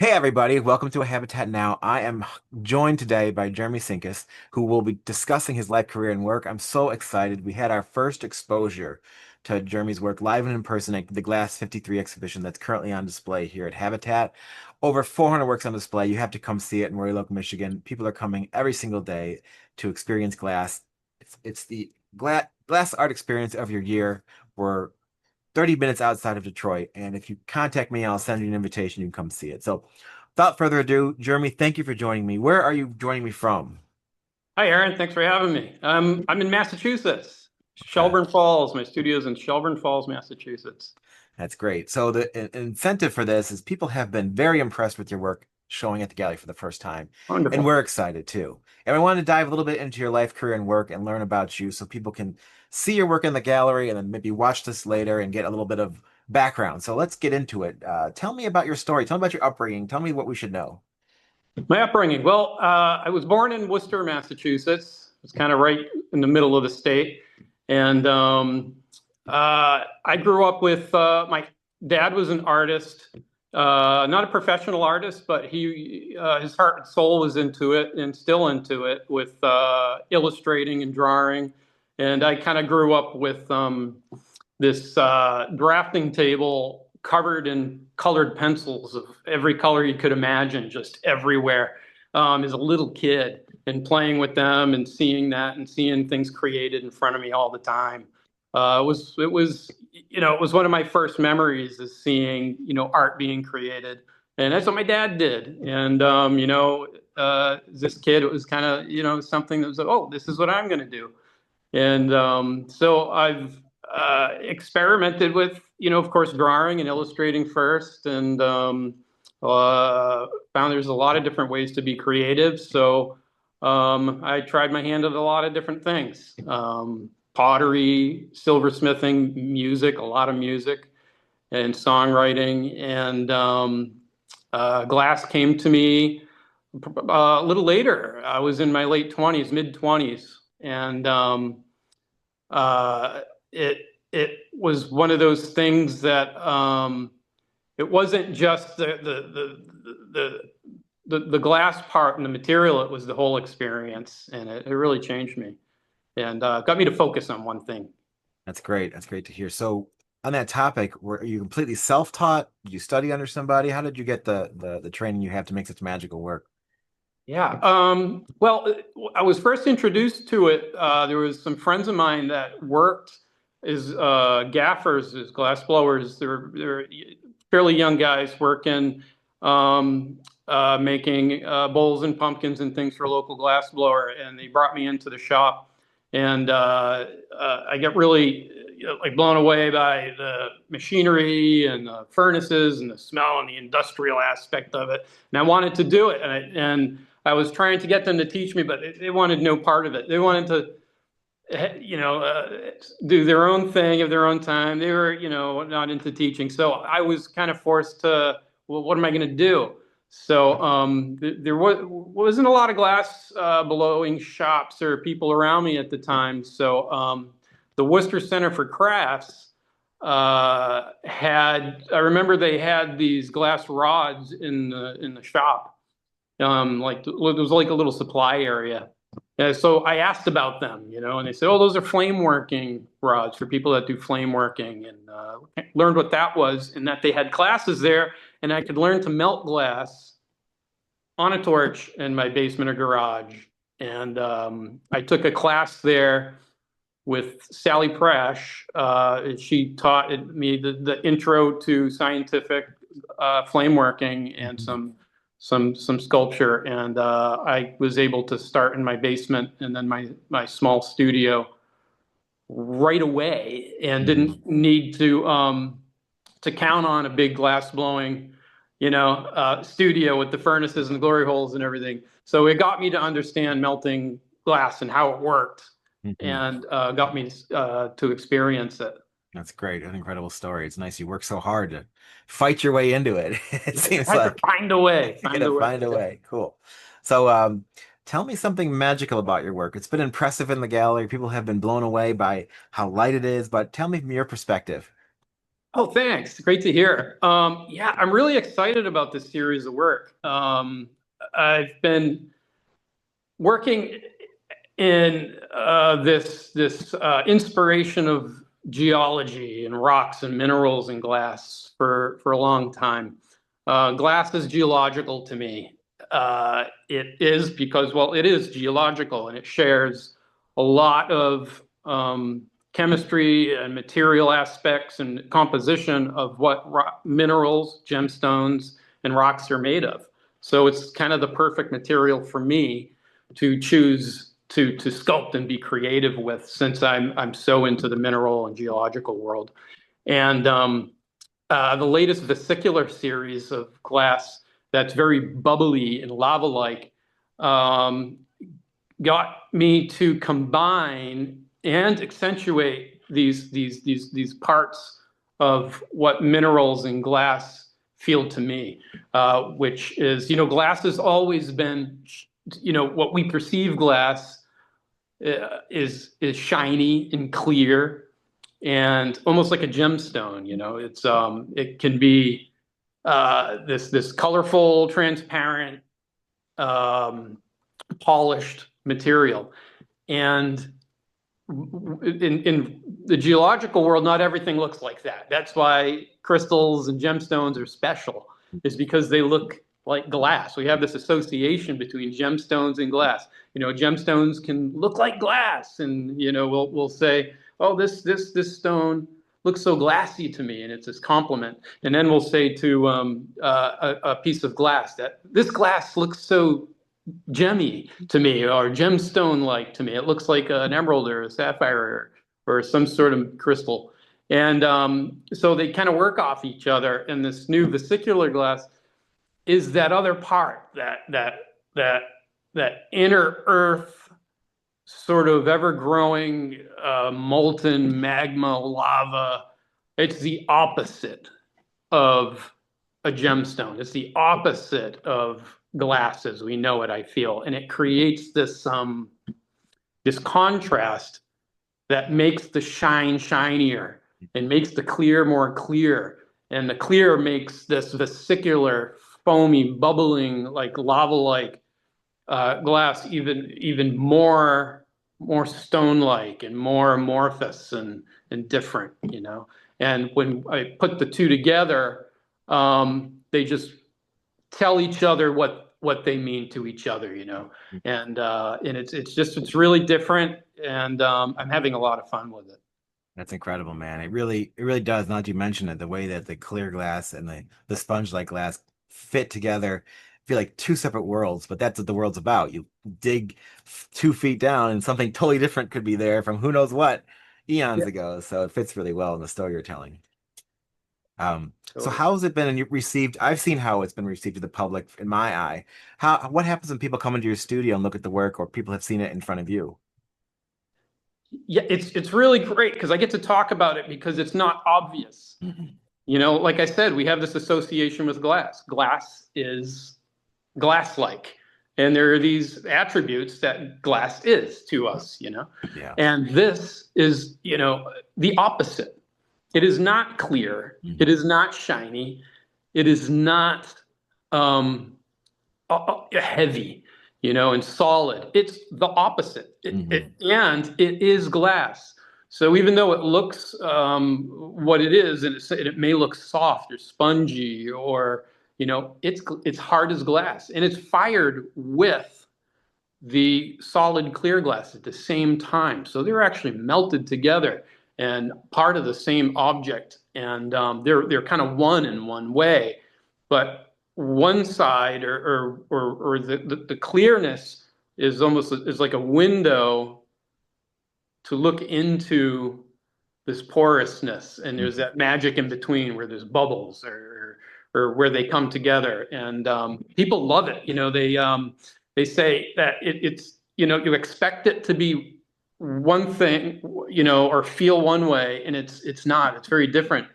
Hey everybody, welcome to A Habitat Now. I am joined today by Jermey Sinkus, who will be discussing his life, career, and work. I'm so excited. We had our first exposure to Jermey's work live and in person at the Glass 53 exhibition that's currently on display here at Habitat. Over 400 works on display. You have to come see it in Royal Oak, Michigan. People are coming every single day to experience glass. It's the glass art experience of your year. We're 30 minutes outside of Detroit. And if you contact me, I'll send you an invitation. You can come see it. So without further ado, Jeremy, thank you for joining me. Where are you joining me from? Hi, Aaron. Thanks for having me. I'm in Massachusetts, Okay, Shelburne Falls. My studio's in Shelburne Falls, Massachusetts. that's great. So the incentive for this is people have been very impressed with your work showing at the gallery for the first time, and Wonderful. we're excited too. And I want to dive a little bit into your life, career, and work and learn about you so people can see your work in the gallery and then maybe watch this later and get a little bit of background. So let's get into it. Tell me about your story. Tell me about your upbringing. Tell me what we should know. My upbringing. Well, I was born in Worcester, Massachusetts. It's kind of right in the middle of the state, and I grew up with my dad was an artist, not a professional artist, but he his heart and soul was into it and still into it with illustrating and drawing. And I kind of grew up with this drafting table covered in colored pencils of every color you could imagine, just everywhere, as a little kid, and playing with them and seeing that and seeing things created in front of me all the time. It was one of my first memories is seeing art being created, and that's what my dad did. And this kid, it was kind of something that was like, oh, this is what I'm going to do. And so I've experimented with, of course, drawing and illustrating first, and found there's a lot of different ways to be creative. So I tried my hand at a lot of different things: pottery, silversmithing, music, a lot of music, and songwriting. And glass came to me a little later. I was in my late 20s, mid 20s, and uh, it it was one of those things that it wasn't just the glass part and the material. It was the whole experience, and it really changed me and got me to focus on one thing. That's great. That's great to hear. So, on that topic, were you completely self-taught? Did you study under somebody? How did you get the training you have to make such magical work? Yeah. Well, I was first introduced to it. There was some friends of mine that worked as gaffers, as glass blowers. They're fairly young guys working, making bowls and pumpkins and things for a local glass blower. And they brought me into the shop, and I got really like blown away by the machinery and the furnaces and the smell and the industrial aspect of it. And I wanted to do it, and I was trying to get them to teach me, but they wanted no part of it. They wanted to, do their own thing of their own time. They were, not into teaching. So I was kind of forced to, well, what am I going to do? So there wasn't a lot of glass blowing shops or people around me at the time. So the Worcester Center for Crafts I remember they had these glass rods in the shop, like it was like a little supply area. And so I asked about them, and they said, "Oh, those are flame working rods for people that do flame working," and learned what that was, and that they had classes there, and I could learn to melt glass on a torch in my basement or garage. And I took a class there with Sally Prash. She taught me the intro to scientific flame working and Mhm. some sculpture, and I was able to start in my basement and then my small studio right away, and Mhm. didn't need to count on a big glass blowing, studio with the furnaces and the glory holes and everything. So it got me to understand melting glass and how it worked, Mhm. and got me to experience it. That's great. An incredible story. It's nice you work so hard to fight your way into it. It I seems had to like find a way, you're find gonna a way. find a way. Cool. So, tell me something magical about your work. It's been impressive in the gallery. People have been blown away by how light it is, but tell me from your perspective. Oh, thanks. Great to hear. Yeah, I'm really excited about this series of work. I've been working in this inspiration of geology and rocks and minerals and glass for a long time. Glass is geological to me. It is because, well, it is geological and it shares a lot of chemistry and material aspects and composition of what minerals, gemstones, and rocks are made of. So it's kind of the perfect material for me to choose to sculpt and be creative with, since I'm so into the mineral and geological world. And the latest vesicular series of glass that's very bubbly and lava-like um, got me to combine and accentuate these parts of what minerals and glass feel to me, which is, glass has always been, what we perceive glass is shiny and clear and almost like a gemstone. It can be this colorful, transparent, um, polished material. And in the geological world, not everything looks like that. That's why crystals and gemstones are special, is because they look like glass. We have this association between gemstones and glass. Gemstones can look like glass, and we'll say, "Oh, this stone looks so glassy to me," and it's this compliment. And then we'll say to a piece of glass that this glass looks so gemmy to me, or gemstone like to me. It looks like an emerald or a sapphire or some sort of crystal. And so they kind of work off each other. And this new vesicular glass is that other part, that inner earth, sort of ever growing molten magma lava. It's the opposite of a gemstone. It's the opposite of glass as we know it, I feel. And it creates this contrast that makes the shine shinier and makes the clear more clear. And the clear makes this vesicular, foamy, bubbling, like lava-like glass even more stone-like and more amorphous and different. And when I put the two together, they just tell each other what they mean to each other. And it's really different, and I'm having a lot of fun with it. That's incredible, man. It really does. Now that you mention it, the way that the clear glass and the sponge-like glass fit together, feel like two separate worlds, but that's what the world's about. You dig 2 feet down and something totally different could be there from who knows what eons Yeah, ago. So it fits really well in the story you're telling. So totally. how has it been received? I've seen how it's been received to the public in my eye. What happens when people come into your studio and look at the work, or people have seen it in front of you? Yeah, it's really great because I get to talk about it because it's not obvious. Mhm. Like I said, we have this association with glass. Glass is glass-like, and there are these attributes that glass is to us. Yeah. And this is, the opposite. It is not clear. It Mhm. is not shiny. It is not um, heavy, and solid. It's the opposite. Mhm. And it is glass. So even though it looks what it is, and it may look soft or spongy, or it's hard as glass, and it's fired with the solid clear glass at the same time. So they're actually melted together and part of the same object, and they're kind of one in one way, but one side or the clearness is almost is like a window to look into this porousness, and there's Mhm. that magic in between where there's bubbles or where they come together, and people love it. They say that it's you expect it to be one thing, or feel one way, and it's not. It's very different.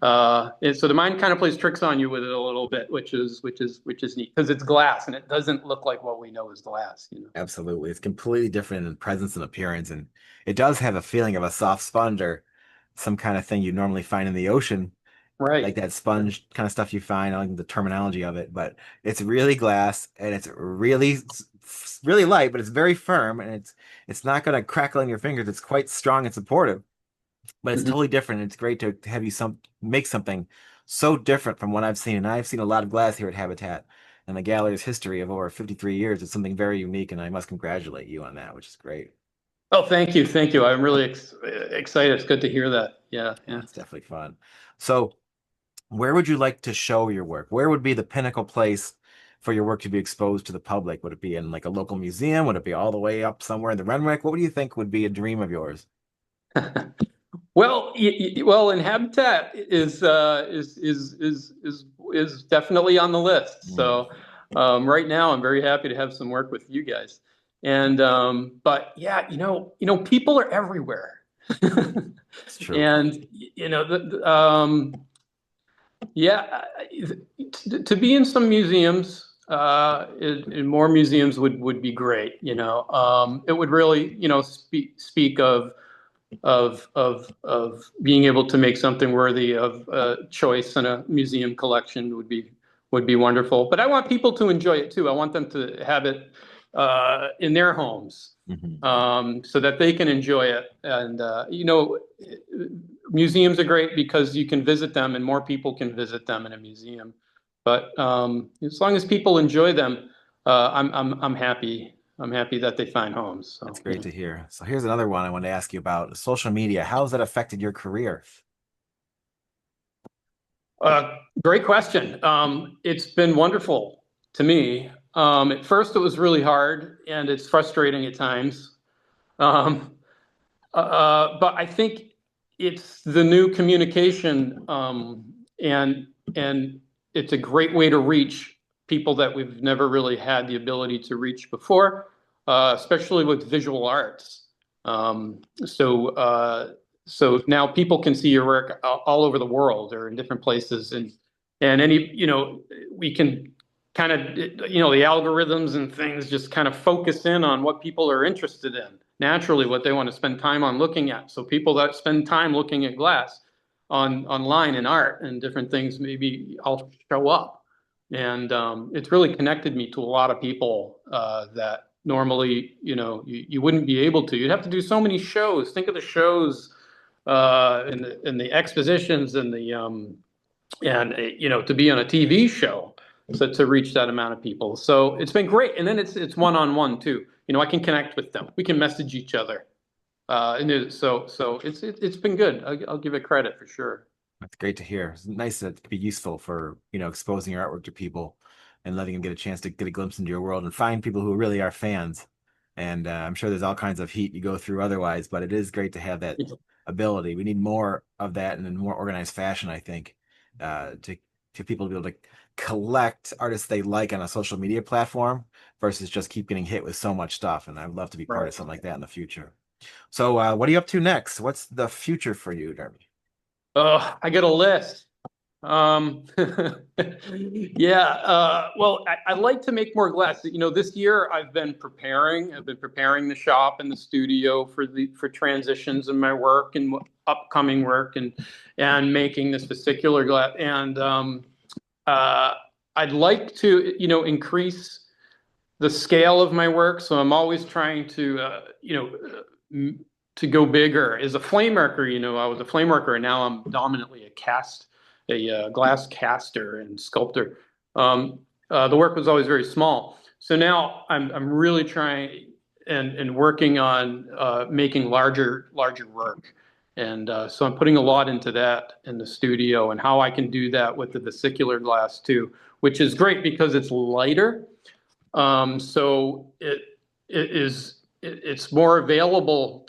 And so the mind kind of plays tricks on you with it a little bit, which is neat because it's glass and it doesn't look like what we know as glass. Absolutely. It's completely different in presence and appearance, and it does have a feeling of a soft sponge or some kind of thing you normally find in the ocean. Right. like that sponge kind of stuff you find. I like the terminology of it, but it's really glass and it's really light, but it's very firm and it's not going to crackle in your fingers. It's quite strong and supportive, but it's Mhm. totally different. It's great to have you make something so different from what I've seen. And I've seen a lot of glass here at Habitat, and the gallery's history of over 53 years. It's something very unique, and I must congratulate you on that, which is great. Oh, thank you. Thank you. I'm really excited. It's good to hear that. Yeah. Yeah, Yeah. it's definitely fun. So, where would you like to show your work? Where would be the pinnacle place for your work to be exposed to the public? Would it be in like a local museum? Would it be all the way up somewhere in the Renwick? What do you think would be a dream of yours? Well, well, and Habitat is definitely on the list. Mm, So right now, I'm very happy to have some work with you guys. And but yeah, people are everywhere, it's true. and yeah, to be in some museums, in more museums would be great. It would really speak of being able to make something worthy of choice in a museum collection would be wonderful. But I want people to enjoy it too. I want them to have it in their homes Hmm. so that they can enjoy it. And museums are great because you can visit them, and more people can visit them in a museum. But as long as people enjoy them, I'm happy. I'm happy that they find homes. That's So great yeah. to hear. So here's another one I want to ask you about social media. How has that affected your career? Great question. It's been wonderful to me. At first, it was really hard and it's frustrating at times. Um, but I think it's the new communication, and it's a great way to reach people that we've never really had the ability to reach before, especially with visual arts. So now people can see your work all over the world or in different places, and we can kind of the algorithms and things just kind of focus in on what people are interested in naturally, what they want to spend time on looking at. So people that spend time looking at glass online and art and different things, maybe I'll show up. And it's really connected me to a lot of people that normally, you wouldn't be able to. You'd have to do so many shows. Think of the shows in the expositions and to be on a TV show, so to reach that amount of people. So it's been great, and then it's one-on-one too. I can connect with them. We can message each other, so it's been good. I'll give it credit for sure. That's great to hear. It's nice to be useful for, exposing your artwork to people and letting them get a chance to get a glimpse into your world and find people who really are fans. And I'm sure there's all kinds of heat you go through otherwise, but it is great to have that ability. We need more of that in a more organized fashion, I think, to people to be able to collect artists they like on a social media platform versus just keep getting hit with so much stuff. And I'd love to be part of Right. something like that in the future. So, what are you up to next? What's the future for you, Jeremy? Oh, I got a list. Um, yeah. Well, I'd like to make more glass. This year I've been preparing. I've been preparing the shop and the studio for transitions in my work and upcoming work and making this particular glass. And uh, I'd like to, increase the scale of my work. So I'm always trying to go bigger. As a flame worker, I was a flame worker, and now I'm dominantly a glass caster and sculptor. The work was always very small. So now I'm really trying and working on making larger work. And so I'm putting a lot into that in the studio and how I can do that with the vesicular glass too, which is great because it's lighter. So it's more available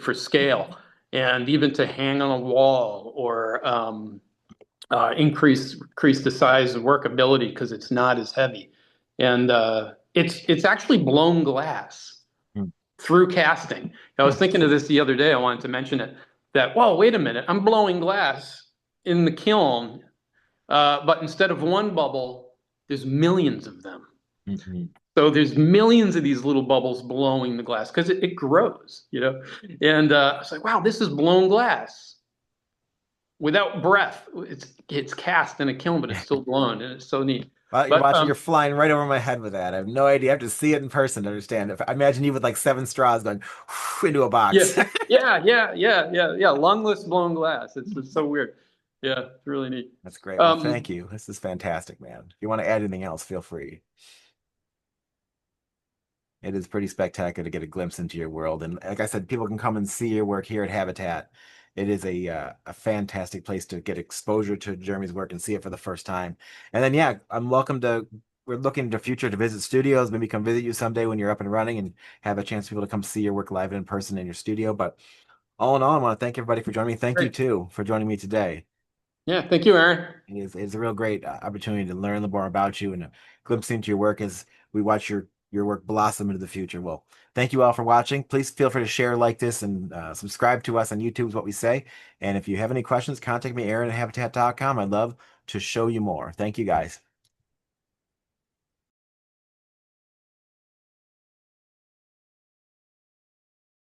for scale and even to hang on a wall or increase the size and workability because it's not as heavy. And it's actually blown glass Hmm. through casting. I was Hmm. thinking of this the other day. I wanted to mention it. That, whoa, wait a minute, I'm blowing glass in the kiln, but instead of one bubble, there's millions of them. Mhm. So there's millions of these little bubbles blowing the glass because it grows. And it's like, wow, this is blown glass. without breath. It's cast in a kiln, but it's still blown, and it's so neat. Well, you're But watching, you're flying right over my head with that. I have no idea. I have to see it in person to understand. If I imagine you with like seven straws going into a yeah, box. yeah. Lungless blown glass. It's so weird. Yeah, it's really neat. That's great. Well, thank Um, you. This is fantastic, man. If you want to add anything else, feel free. It is pretty spectacular to get a glimpse into your world. And like I said, people can come and see your work here at Habatat. It is a fantastic place to get exposure to Jeremy's work and see it for the first time. And then, yeah, I'm welcome to. We're looking to future to visit studios, maybe come visit you someday when you're up and running and have a chance for people to come see your work live and in person in your studio. But all in all, I want to thank everybody for joining me. Thank you Great. too for joining me today. Yeah, thank you, Aaron. It's a real great opportunity to learn a little more about you and a glimpse into your work as we watch your work blossom into the future. Well, thank you all for watching. Please feel free to share, like this, and subscribe to us on YouTube is what we say. And if you have any questions, contact me, Aaron at habitat.com. I'd love to show you more. Thank you, guys.